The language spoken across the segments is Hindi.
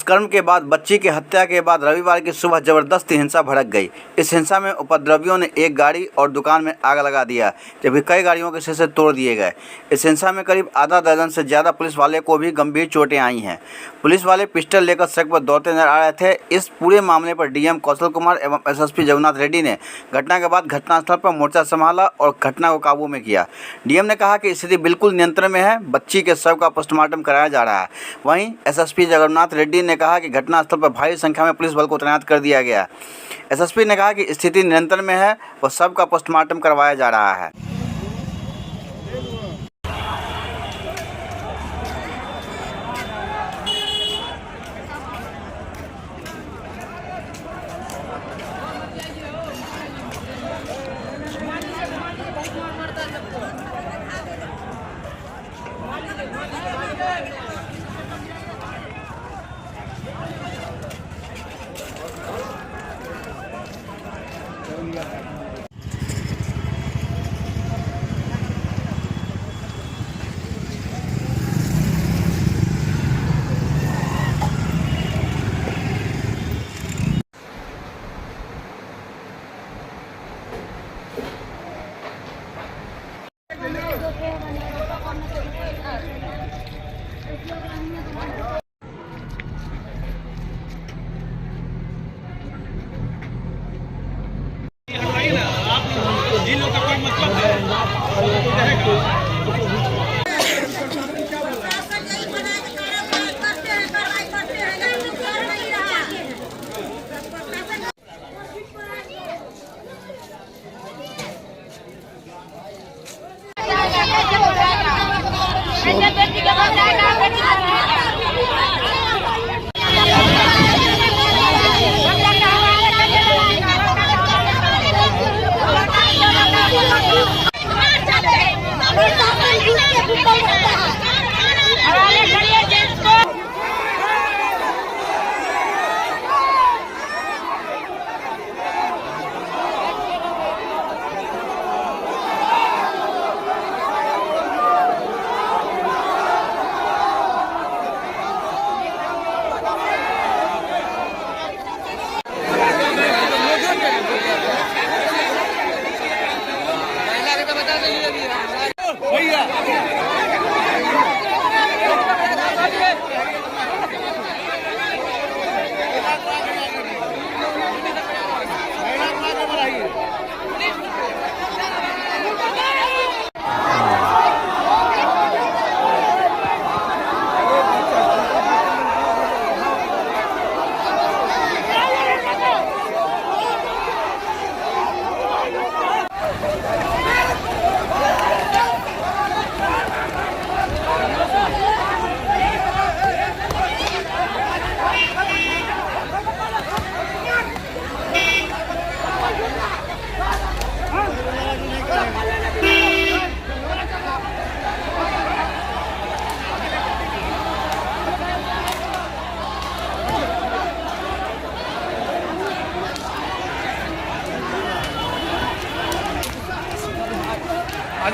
दुष्कर्म के बाद बच्ची की हत्या के बाद रविवार की सुबह जबरदस्त हिंसा भड़क गई। इस हिंसा में उपद्रवियों ने एक गाड़ी और दुकान में आग लगा दिया, जबकि कई गाड़ियों के शीशे तोड़ दिए गए। इस हिंसा में करीब आधा दर्जन से ज़्यादा पुलिस वाले को भी गंभीर चोटें आई हैं। पुलिस वाले पिस्टल लेकर सड़क पर दौड़ते नजर आ रहे थे। इस पूरे मामले पर डीएम कौशल कुमार एवं एसएसपी जगन्नाथ रेड्डी ने घटना के बाद घटनास्थल पर मोर्चा संभाला और घटना को काबू में किया। डीएम ने कहा कि स्थिति बिल्कुल नियंत्रण में है, बच्ची के शव का पोस्टमार्टम कराया जा रहा है। वहीं एसएसपी जगन्नाथ रेड्डी ने कहा कि घटनास्थल पर भारी संख्या में पुलिस बल को तैनात कर दिया गया। एसएसपी ने कहा कि स्थिति नियंत्रण में है और शव का पोस्टमार्टम करवाया जा रहा है।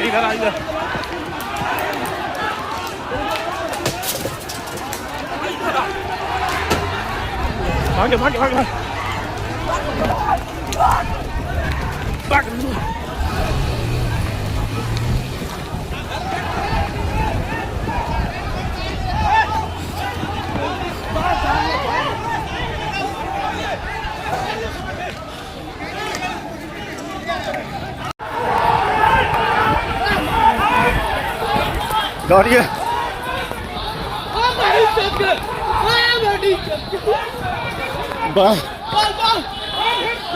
इधर आ इधर भागे भागे भागे दौड़िए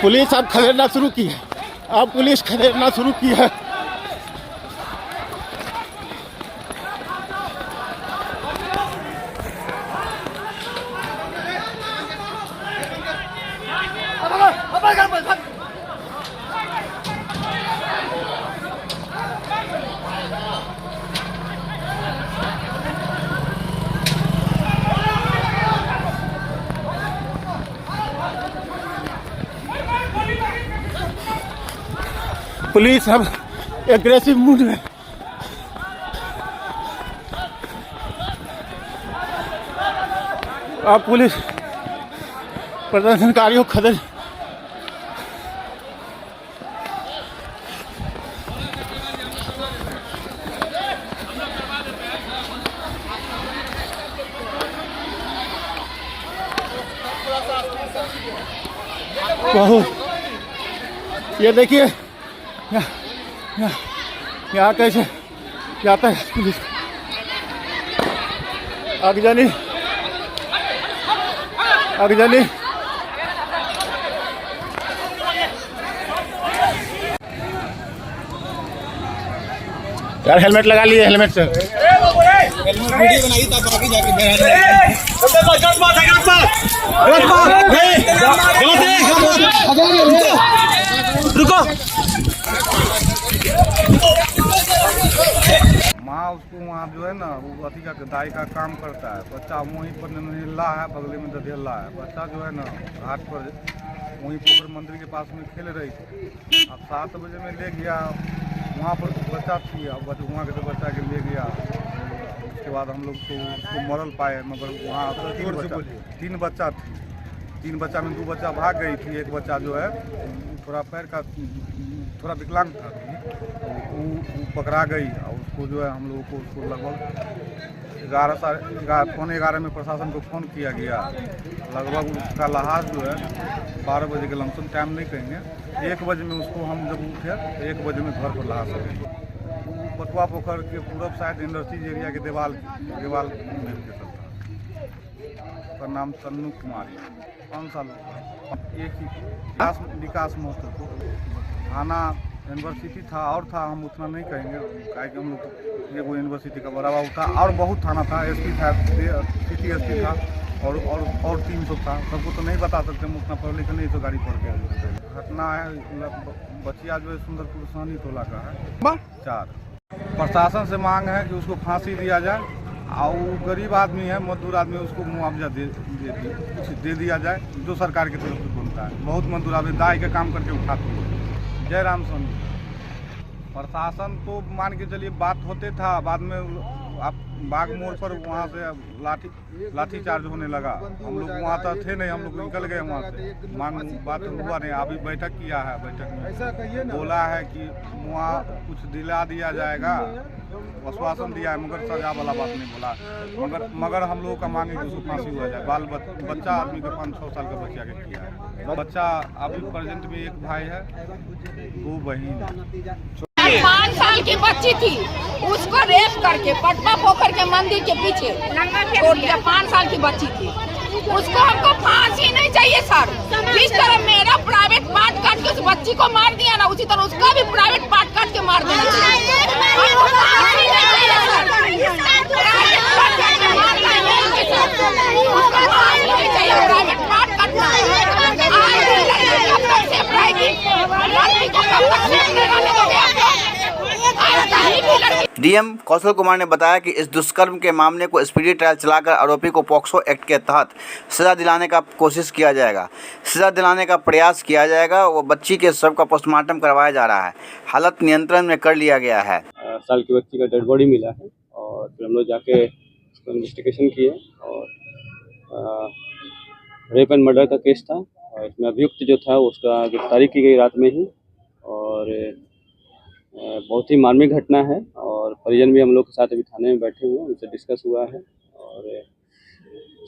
पुलिस अब खदेड़ना शुरू की है। अब पुलिस खदेड़ना शुरू की है। पुलिस अब एग्रेसिव मूड में। अब पुलिस प्रदर्शनकारियों को खदेड़ बहुत ये देखिए यहाँ कैसे जाता है पुलिस अगजनी यार हेलमेट लगा लिए हेलमेट से वीडियो बनाई तब आगे जाके रुको। माँ उसको वहाँ जो है ना वो अथी का दाई का काम करता है। बच्चा वहीं पर नन्हिल्ला है, बगले में दधिल्ला है। बच्चा जो है ना घाट पर वहीं पोखर मंदिर के पास में खेल रही थी। अब 7 बजे में ले गया, वहाँ पर बच्चा थी। अब वहाँ के बच्चा के ले गया। उसके बाद हम लोग तो उसको मरल पाए, मगर वहाँ 3 बच्चा थी। 3 बच्चा में 2 बच्चा भाग गई थी। एक बच्चा जो है थोड़ा पैर का थोड़ा विकलांग था, वो पकड़ा गई। और उसको जो है हम लोगों को उसको लगभग 11 में प्रशासन को फ़ोन किया गया। लगभग उसका लहाज जो है 12 बजे के लमसम, टाइम नहीं कहेंगे, 1 बजे में उसको हम जब उठे 1 बजे में घर पर लहाज हो। पटुआ पोखर के पूरब साइड इंडस्ट्रीज एरिया के देवाल में चलता। उसका नाम तन्नू कुमारी, 5 साल एक ही विकास महत्व थाना यूनिवर्सिटी था और था, हम उतना नहीं कहेंगे क्या कि हम लोग एगो यूनिवर्सिटी का बड़ा बाबू था और बहुत थाना था, एसपी था, सिटी एसपी था और 300 था। सबको तो नहीं बता सकते, हम उतना पढ़ लिखे नहीं तो गाड़ी पढ़ के। घटना है बचिया जो है सुंदरपुर सहनी टोला का है 4। प्रशासन से मांग है कि उसको फांसी दिया जाए और वो गरीब आदमी है, मजदूर आदमी, उसको मुआवजा दे दिया जाए जो सरकार की तरफ से बनता है। बहुत मजदूर आदमी दाई के काम करके उठाते हैं। जय राम सोनी। प्रशासन तो मान के चलिए बात होते था, बाद में आप बाग मोड़ पर वहाँ से लाठी चार्ज होने लगा। हम लोग वहाँ तो थे नहीं, हम लोग निकल गए वहाँ से। मांग बात हुआ नहीं। अभी बैठक किया है, बैठक में बोला है कि वहाँ कुछ दिला दिया जाएगा, आश्वासन दिया है, मगर सजा वाला बात नहीं बोला। मगर हम लोगों का मांगे कि उसको फांसी हुआ जाए। बच्चा आदमी का 5-6 साल का बच्चा के किया है। बच्चा अभी प्रेजेंट में 1 भाई है, 2 बहन। 5 साल की बच्ची थी, उसको रेप करके पटना पोखर के मंदिर के पीछे छोड़ दिया। 5 साल की बच्ची थी, उसको हमको फांसी नहीं चाहिए सर। जिस तरह मेरा प्राइवेट पार्ट काट के उस बच्ची को मार दिया ना, उसी तरह उसका भी प्राइवेट पार्ट काट के मार देना चाहिए। हमको फांसी नहीं चाहिए सर। प्राइवेट पार्ट काट के मारना है सर, उसको फांसी नहीं चाहिए। प्राइवेट पार्ट काटना डीएम कौशल कुमार ने बताया कि इस दुष्कर्म के मामले को स्पीडी ट्रायल चलाकर आरोपी को पॉक्सो एक्ट के तहत सजा दिलाने का कोशिश किया जाएगा, सजा दिलाने का प्रयास किया जाएगा। वो बच्ची के शव का पोस्टमार्टम करवाया जा रहा है। हालत नियंत्रण में कर लिया गया है। साल की बच्ची का डेड बॉडी मिला है और फिर हम लोग जाके उसको इन्वेस्टिगेशन किए और रेप एंड मर्डर का केस था और इसमें अभियुक्त जो था उसका गिरफ्तारी की गई रात में ही। और बहुत ही मार्मिक घटना है और परिजन भी हम लोग के साथ अभी थाने में बैठे हुए हैं, उनसे डिस्कस हुआ है। और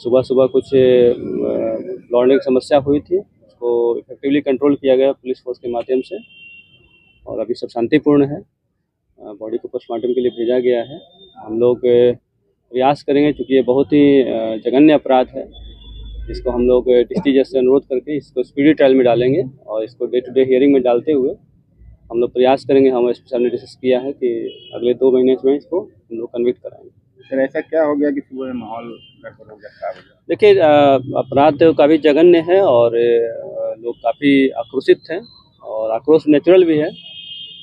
सुबह कुछ लौटने की समस्या हुई थी, उसको इफेक्टिवली कंट्रोल किया गया पुलिस फोर्स के माध्यम से और अभी सब शांतिपूर्ण है। बॉडी को पोस्टमार्टम के लिए भेजा गया है। हम लोग प्रयास करेंगे, चूँकि ये बहुत ही जघन्य अपराध है, इसको हम लोग डिस्ट्रिक्ट जज से अनुरोध करके इसको स्पीडी ट्रायल में डालेंगे और इसको डे टू डे हियरिंग में डालते हुए हम लोग प्रयास करेंगे। हम एसपी साहब ने डिस्कस किया है कि अगले 2 महीने में इसको हम लोग कन्विक्ट कराएंगे। सर ऐसा क्या हो गया कि सुबह माहौल गड़बड़ हो गया? देखिए, अपराध काफ़ी जघन्य है और लोग काफ़ी आक्रोशित हैं और आक्रोश नेचुरल भी है।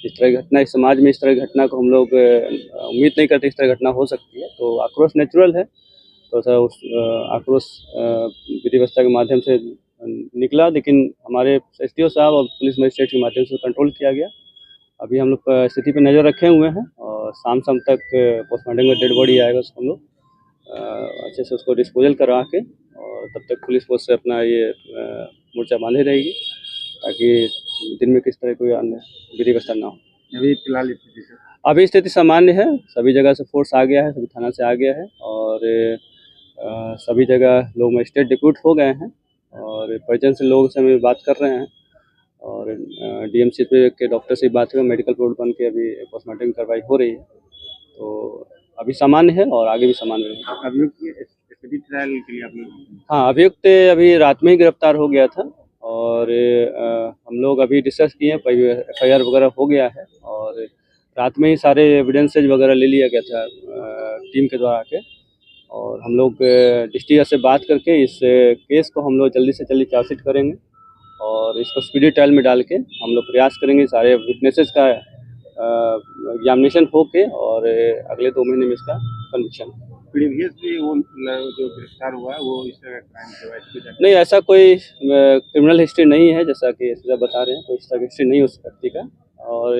इस तरह की घटना इस समाज में, इस तरह की घटना को हम लोग उम्मीद नहीं करते इस तरह घटना हो सकती है, तो आक्रोश नेचुरल है। तो सर उस आक्रोश विधि व्यवस्था के माध्यम से निकला, लेकिन हमारे एसडीओ साहब और पुलिस मजिस्ट्रेट के माध्यम से कंट्रोल किया गया। अभी हम लोग स्थिति पर नज़र रखे हुए हैं और शाम तक पोस्टमार्टम में डेड बॉडी आएगा, उसको हम लोग अच्छे से उसको डिस्पोजल करवा के और तब तक पुलिस फोर्स से अपना ये मोर्चा बांधे रहेगी ताकि दिन में किस तरह कोई अन्य विधि व्यवस्था ना हो। अभी फिलहाल स्थिति से अभी स्थिति सामान्य है, सभी जगह से फोर्स आ गया है, सभी थाना से आ गया है और सभी जगह लोग मजिस्ट्रेट रिक्रूट हो गए हैं और परिजन से लोगों से हम बात कर रहे हैं और डीएमसी के डॉक्टर से बात हुई, मेडिकल रिपोर्ट बन के अभी पोस्टमार्टम की कार्रवाई हो रही है। तो अभी सामान्य है और आगे भी सामान्य रहेगा। अभियुक्त की स्थिति ट्रायल के लिए आप लोग हाँ, अभियुक्त अभी रात में ही गिरफ्तार हो गया था और हम लोग अभी डिस्कस किए, FIR वगैरह हो गया है और रात में ही सारे एविडेंसेज वगैरह ले लिया गया था टीम के द्वारा के और हम लोग डिस्ट्रिक्ट से बात करके इस केस को हम लोग जल्दी से जल्दी चार्जशीट करेंगे और इसको स्पीडी ट्रायल में डाल के हम लोग प्रयास करेंगे सारे विटनेसेस का एग्जामिनेशन हो के और अगले 2 महीने में इसका कन्विक्शन। प्रीवियस भी वो जो गिरफ्तार हुआ है वो इस तरह क्राइम के बाद नहीं, ऐसा कोई क्रिमिनल हिस्ट्री नहीं है, जैसा कि एसपी बता रहे हैं, कोई इस तरह की हिस्ट्री नहीं है उस व्यक्ति का और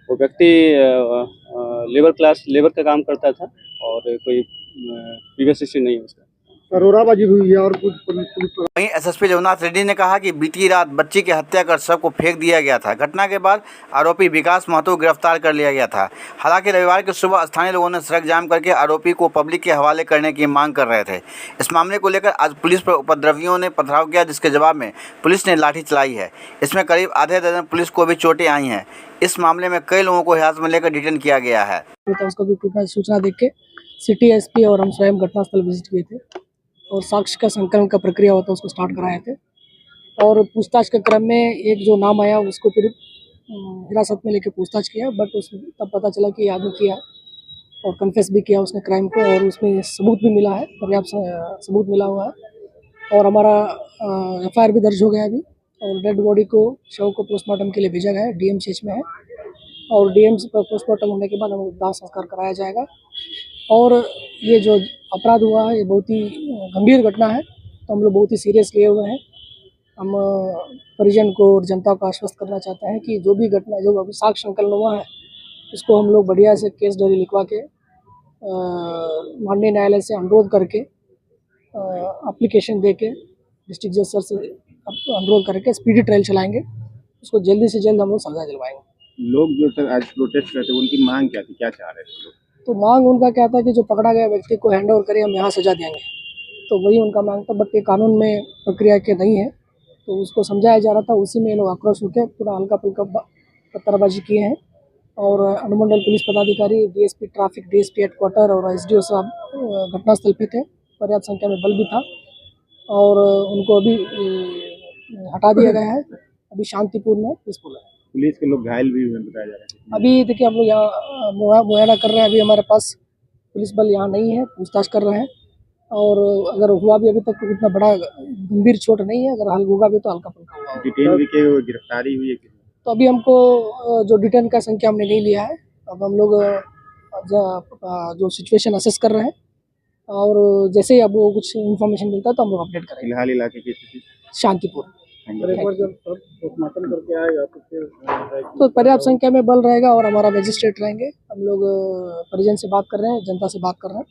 वो व्यक्ति लेबर का काम करता था और कोई प्रीवियस हिस्ट्री नहीं है उसका। अरोराबाजी हुई है और कुछ पुलिस वहीं एसएसपी जगन्नाथ रेड्डी ने कहा कि बीती रात बच्ची की हत्या कर शव को फेंक दिया गया था। घटना के बाद आरोपी विकास महतो को गिरफ्तार कर लिया गया था। हालांकि रविवार की सुबह स्थानीय लोगों ने सड़क जाम करके आरोपी को पब्लिक के हवाले करने की मांग कर रहे थे। इस मामले को लेकर आज पुलिस पर उपद्रवियों ने पथराव किया, जिसके जवाब में पुलिस ने लाठी चलाई है। इसमें करीब आधे दर्जन पुलिस को भी चोटें आई हैं। इस मामले में कई लोगों को हिरासत में लेकर डिटेन किया गया है। उसको भी सूचना देख के सिटी एसपी और हम स्वयं घटनास्थल विजिट किए थे और साक्ष्य का संकलन का प्रक्रिया होता है उसको स्टार्ट कराए थे और पूछताछ के क्रम में एक जो नाम आया उसको फिर हिरासत में लेके पूछताछ किया, बट उसमें तब पता चला कि आदमी किया और कन्फेस भी किया उसने क्राइम को और उसमें सबूत भी मिला है, पर्याप्त सबूत मिला हुआ है और हमारा FIR भी दर्ज हो गया अभी और डेड बॉडी को शव को पोस्टमार्टम के लिए भेजा गया है, DMCH में है और DMC पर पोस्टमार्टम होने के बाद हम दाह संस्कार कराया जाएगा। और ये जो अपराध हुआ है ये बहुत ही गंभीर घटना है, तो हम लोग बहुत ही सीरियस लिए हुए हैं। हम परिजन को और जनता को आश्वस्त करना चाहते हैं कि जो भी घटना जो अभी साक्ष्य संकलन हुआ है इसको हम लोग बढ़िया से केस डायरी लिखवा के माननीय न्यायालय से अनुरोध करके एप्लीकेशन दे के डिस्ट्रिक्ट जज सर से अनुरोध करके स्पीडी ट्रायल चलाएंगे, उसको जल्दी से जल्द हम लोग सजा दिलवाएंगे। लोग जो सर आज प्रोटेस्ट करते उनकी मांग क्या थी, क्या चाह रहे थे लोग? तो मांग उनका क्या था कि जो पकड़ा गया व्यक्ति को हैंड ओवर करें, हम यहाँ सजा देंगे, तो वही उनका मांग था, बट ये कानून में प्रक्रिया के नहीं है, तो उसको समझाया जा रहा था। उसी में लोग आक्रोश होकर पूरा हल्का फुल्का पत्थरबाजी किए हैं और अनुमंडल पुलिस पदाधिकारी, DSP ट्रैफिक, DSP हेडक्वार्टर और SDO साहब घटनास्थल पे थे, पर्याप्त संख्या में बल भी था और उनको अभी हटा दिया गया है। अभी शांतिपूर्ण है, पीसफुल है। पुलिस के लोग घायल भी हुए बताया जा रहा है। अभी देखिए हम लोग यहाँ मुआयना कर रहे हैं, अभी हमारे पास पुलिस बल यहाँ नहीं है, पूछताछ कर रहे हैं और अगर हुआ भी अभी तक इतना बड़ा गंभीर चोट नहीं है, अगर होगा भी तो हल्का फुल्का हुआ होगा। डिटेन भी के गिरफ्तारी हुई है कि? तो अभी हमको जो डिटेन का संख्या हमने नहीं लिया है, अब हम लोग जो सिचुएशन असेस कर रहे हैं और जैसे ही अब वो कुछ इन्फॉर्मेशन मिलता है तो हम लोग अपडेट करेंगे। फिलहाल इलाके की स्थिति शांतिपूर्ण। जब पोस्टमार्टम करके आएगा तो फिर तो पर्याप्त संख्या में बल रहेगा और हमारा मजिस्ट्रेट रहेंगे। हम लोग परिजन से बात कर रहे हैं, जनता से बात कर रहे हैं।